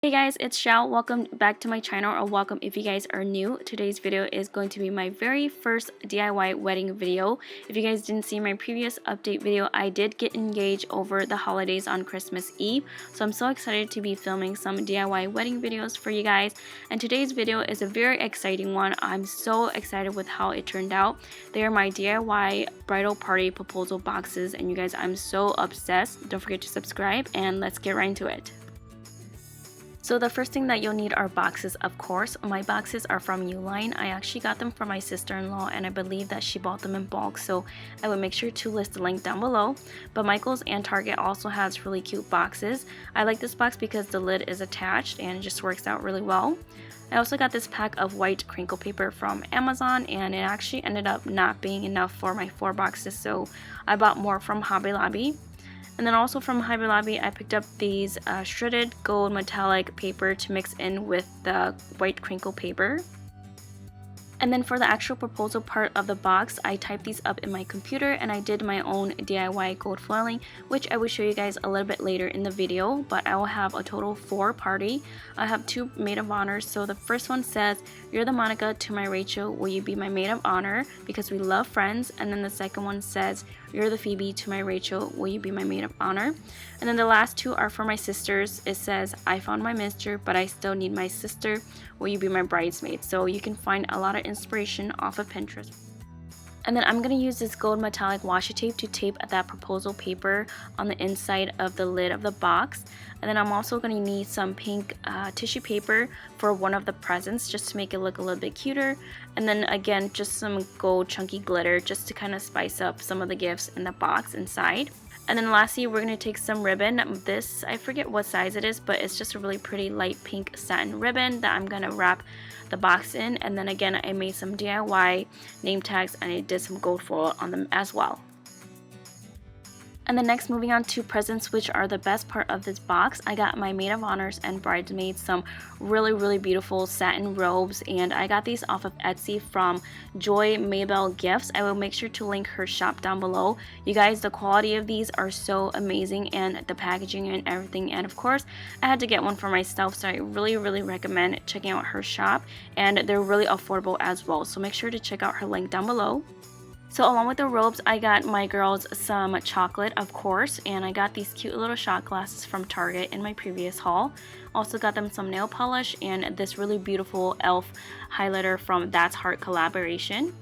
Hey guys, it's Xiao. Welcome back to my channel, or welcome if you guys are new. Today's video is going to be my very first DIY wedding video. If you guys didn't see my previous update video, I did get engaged over the holidays on Christmas Eve. So I'm so excited to be filming some DIY wedding videos for you guys. And today's video is a very exciting one. I'm so excited with how it turned out. They are my DIY bridal party proposal boxes, and you guys, I'm so obsessed. Don't forget to subscribe and let's get right into it. So the first thing that you'll need are boxes, of course. My boxes are from Uline. I actually got them from my sister-in-law, and I believe that she bought them in bulk, so I will make sure to list the link down below. But Michael's and Target also has really cute boxes. I like this box because the lid is attached and it just works out really well. I also got this pack of white crinkle paper from Amazon, and it actually ended up not being enough for my 4 boxes, so I bought more from Hobby Lobby. And then also from Hobby Lobby, I picked up these shredded gold metallic paper to mix in with the white crinkle paper. And then for the actual proposal part of the box, I typed these up in my computer and I did my own DIY gold foiling, which I will show you guys a little bit later in the video. But I will have a total of 4 party. I have 2 maid of honors. So the first one says, "You're the Monica to my Rachel, will you be my maid of honor? Because we love friends." And then the second one says, "You're the Phoebe to my Rachel, will you be my maid of honor?" And then the last 2 are for my sisters. It says, "I found my mister, but I still need my sister, will you be my bridesmaid?" So you can find a lot of inspiration off of Pinterest. And then I'm going to use this gold metallic washi tape to tape that proposal paper on the inside of the lid of the box. And then I'm also going to need some pink tissue paper for one of the presents, just to make it look a little bit cuter. And then again, just some gold chunky glitter just to kind of spice up some of the gifts in the box inside. And then lastly, we're going to take some ribbon. This, I forget what size it is, but it's just a really pretty light pink satin ribbon that I'm going to wrap the box in. And then again, I made some DIY name tags and I did some gold foil on them as well. And then next, moving on to presents, which are the best part of this box. I got my maid of honors and bridesmaids some really beautiful satin robes, and I got these off of Etsy from JoyMabelleGifts. I will make sure to link her shop down below. You guys, the quality of these are so amazing, and the packaging and everything. And of course, I had to get one for myself, so I really recommend checking out her shop, and they're really affordable as well. So make sure to check out her link down below. So along with the robes, I got my girls some chocolate, of course, and I got these cute little shot glasses from Target in my previous haul. Also got them some nail polish and this really beautiful e.l.f. highlighter from That's Heart collaboration.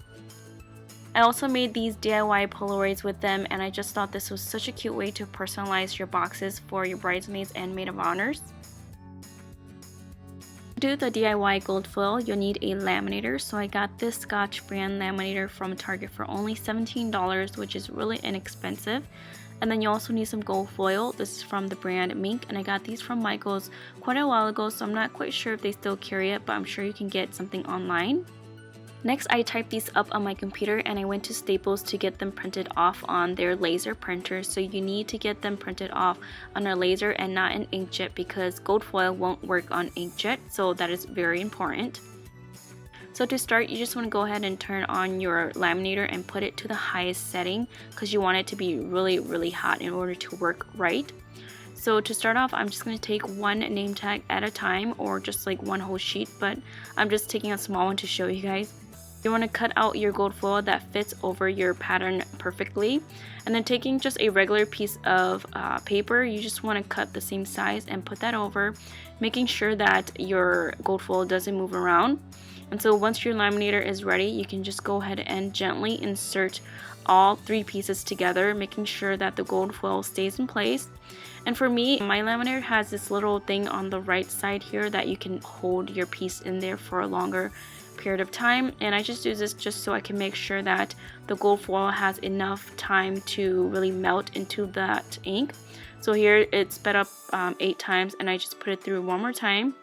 I also made these DIY Polaroids with them, and I just thought this was such a cute way to personalize your boxes for your bridesmaids and maid of honors. To do the DIY gold foil, you'll need a laminator. So I got this Scotch brand laminator from Target for only $17, which is really inexpensive. And then you also need some gold foil. This is from the brand Mink, and I got these from Michael's quite a while ago, so I'm not quite sure if they still carry it, but I'm sure you can get something online. Next, I typed these up on my computer and I went to Staples to get them printed off on their laser printer. So you need to get them printed off on a laser and not an inkjet, because gold foil won't work on inkjet, so that is very important. So to start, you just want to go ahead and turn on your laminator and put it to the highest setting, because you want it to be really hot in order to work right. So to start off, I'm just going to take one name tag at a time, or just like one whole sheet, but I'm just taking a small one to show you guys. You want to cut out your gold foil that fits over your pattern perfectly, and then taking just a regular piece of paper, you just want to cut the same size and put that over, making sure that your gold foil doesn't move around. And so once your laminator is ready, you can just go ahead and gently insert all 3 pieces together, making sure that the gold foil stays in place. And for me, my laminator has this little thing on the right side here that you can hold your piece in there for a longer period of time, and I just use this just so I can make sure that the gold foil has enough time to really melt into that ink. So here it's sped up 8 times, and I just put it through one more time.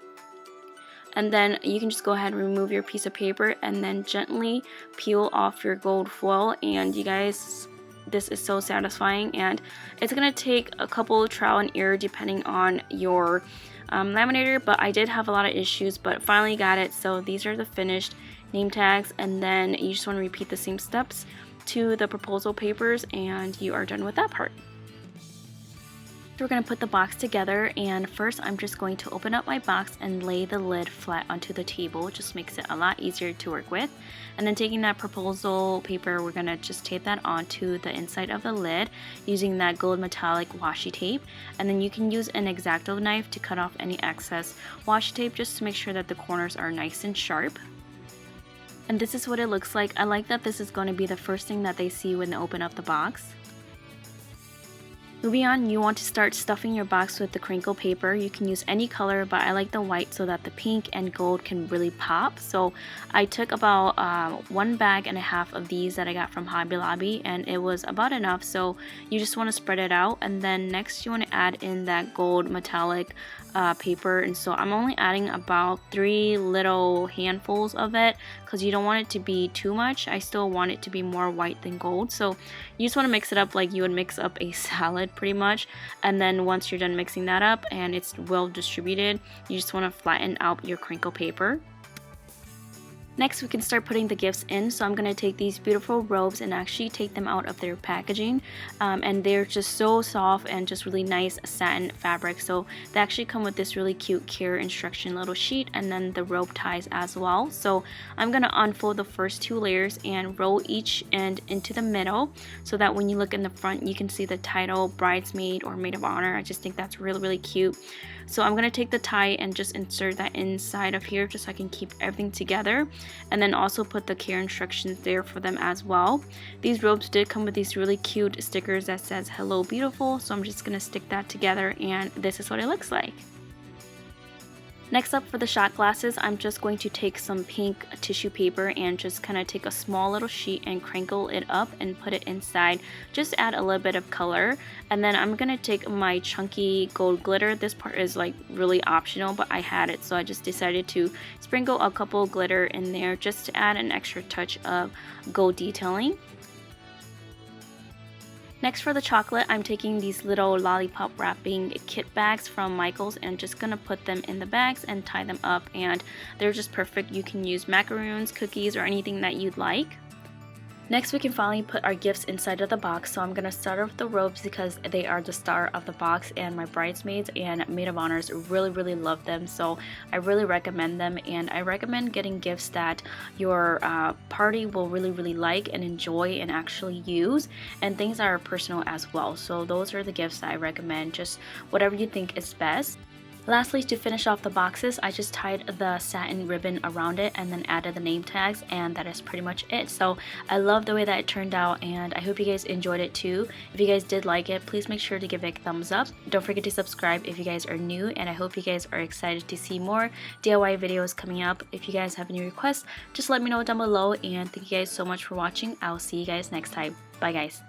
And then you can just go ahead and remove your piece of paper and then gently peel off your gold foil. And you guys, this is so satisfying, and it's gonna take a couple trial and error depending on your laminator, but I did have a lot of issues, but finally got it. So these are the finished name tags, and then you just want to repeat the same steps to the proposal papers and you are done with that part. We're going to put the box together, and first I'm just going to open up my box and lay the lid flat onto the table. It just makes it a lot easier to work with. And then taking that proposal paper, we're going to just tape that onto the inside of the lid using that gold metallic washi tape. And then you can use an X-Acto knife to cut off any excess washi tape just to make sure that the corners are nice and sharp. And this is what it looks like. I like that this is going to be the first thing that they see when they open up the box. Moving on, you want to start stuffing your box with the crinkle paper. You can use any color, but I like the white so that the pink and gold can really pop. So I took about 1.5 bags of these that I got from Hobby Lobby, and it was about enough. So you just want to spread it out, and then next you want to add in that gold metallic paper. And so I'm only adding about 3 little handfuls of it because you don't want it to be too much. I still want it to be more white than gold. So you just want to mix it up like you would mix up a salad pretty much. And then once you're done mixing that up and it's well distributed, you just want to flatten out your crinkle paper. Next, we can start putting the gifts in. So I'm going to take these beautiful robes and actually take them out of their packaging. And they're just so soft and just really nice satin fabric. So they actually come with this really cute care instruction little sheet, and then the robe ties as well. So I'm going to unfold the first 2 layers and roll each end into the middle so that when you look in the front, you can see the title Bridesmaid or Maid of Honor. I just think that's really, really cute. So I'm going to take the tie and just insert that inside of here just so I can keep everything together, and then also put the care instructions there for them as well. These robes did come with these really cute stickers that says hello beautiful, so I'm just going to stick that together, and this is what it looks like. Next up, for the shot glasses, I'm just going to take some pink tissue paper and just kind of take a small little sheet and crinkle it up and put it inside. Just add a little bit of color. And then I'm going to take my chunky gold glitter. This part is like really optional, but I had it, so I just decided to sprinkle a couple glitter in there just to add an extra touch of gold detailing. Next, for the chocolate, I'm taking these little lollipop wrapping kit bags from Michaels and just gonna put them in the bags and tie them up, and they're just perfect. You can use macaroons, cookies, or anything that you'd like. Next, we can finally put our gifts inside of the box. So I'm going to start off with the robes because they are the star of the box, and my bridesmaids and maid of honors really, really love them. So I really recommend them, and I recommend getting gifts that your party will really, really like and enjoy and actually use, and things that are personal as well. So those are the gifts that I recommend, just whatever you think is best. Lastly, to finish off the boxes, I just tied the satin ribbon around it and then added the name tags, and that is pretty much it. So I love the way that it turned out, and I hope you guys enjoyed it too. If you guys did like it, please make sure to give it a thumbs up. Don't forget to subscribe if you guys are new, and I hope you guys are excited to see more DIY videos coming up. If you guys have any requests, just let me know down below, and thank you guys so much for watching. I'll see you guys next time. Bye guys.